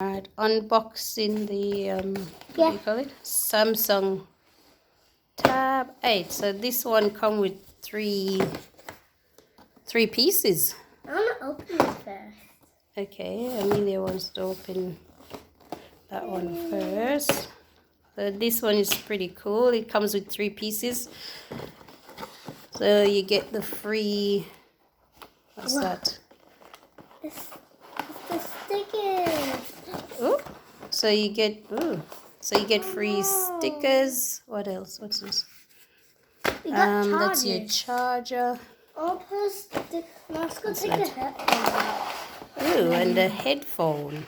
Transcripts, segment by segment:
Alright, unboxing the what do you call it? Samsung Tab 8. So this one come with three pieces. I want to open it first. Okay, Amelia wants to open that one first. So this one is pretty cool. It comes with 3 pieces. So you get the free, what's that? It's the stickers. Oh, so you get free stickers. What else? What's this? We got chargers. That's your charger. I'll put let's go take the headphone out. Ooh, and the headphone.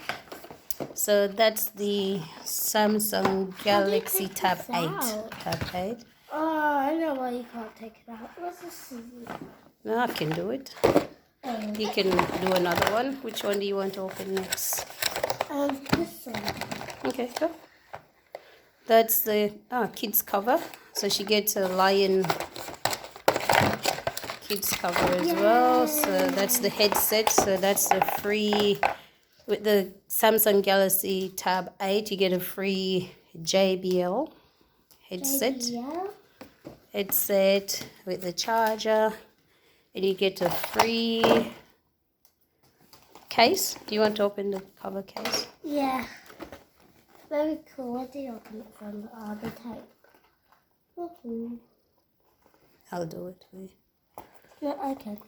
So that's the Samsung Galaxy Tab 8. Tab 8. Oh, I know why you can't take it out. What's this? No, I can do it. You can do another one. Which one do you want to open next? This one. Okay, go. That's the kids cover. So she gets a lion kids cover as well. So that's the headset. So that's the free, with the Samsung Galaxy Tab 8, you get a free JBL headset. Headset with the charger. And you get a free case. Do you want to open the cover case? Yeah. Very cool. Where do you open it from? The tape. I'll do it for you. No, okay.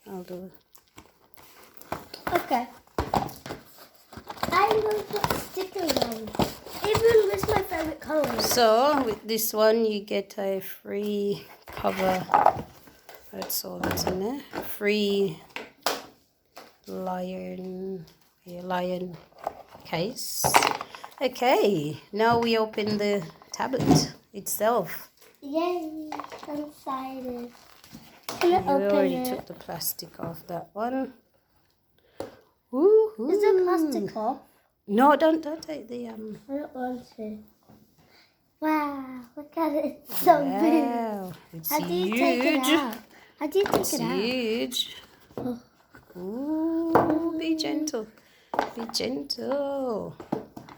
I'll do it. Okay. I'm going to put stickers on. Even with my favorite color. So with this one you get a free cover. That's all that's in there. Free lion case. Okay, now we open the tablet itself. Yay! I'm excited. You already took the plastic off that one. Woo-hoo. Is the plastic off? No, don't take the I don't want to. Wow, look at it. It's so big. It's How do you huge. take it out? How do you take It's it out? huge. Oh. Ooh, be gentle. Be gentle.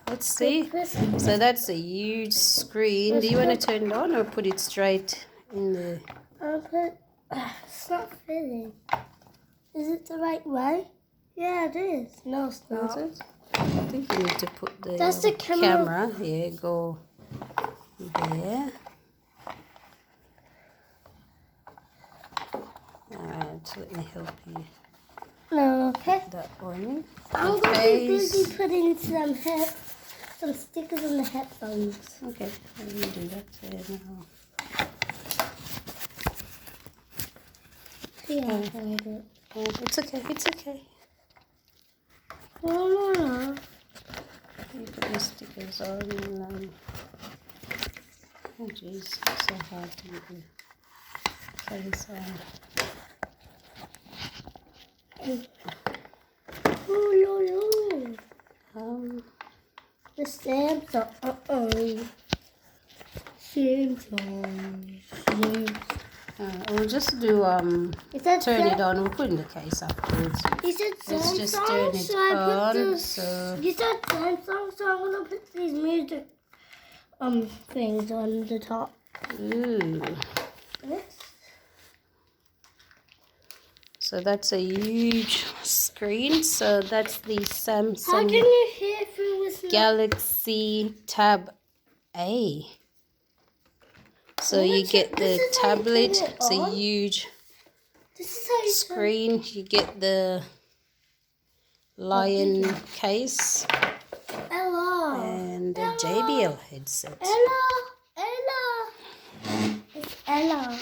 Let's see. So that's a huge screen. Do you want to turn it on or put it straight in the... I'll put... It's not fitting. Is it the right way? Yeah, it is. No, it's not. Is it? I think you need to put the, That's the camera. Here, go there. Alright, let me help you. No, okay. Put that one. I'm going to be busy putting some stickers on the headphones. Okay, let me do that now. Yeah, I can do it. It's okay, it's okay. No. You put the stickers on and oh jeez, it's so hard to get the case on. The Samsung. Samsung. We'll just do turn it on. We'll put in the case afterwards. You said Let's Samsung, just turn it so I on. put you said Samsung, so I'm gonna put these music things on the top. Ooh. So that's a huge screen. So that's the How can Samsung you hear through with Galaxy Tab A. So you get the tablet. It's a huge screen. You get the lion case and the JBL headset. Ella. It's Ella.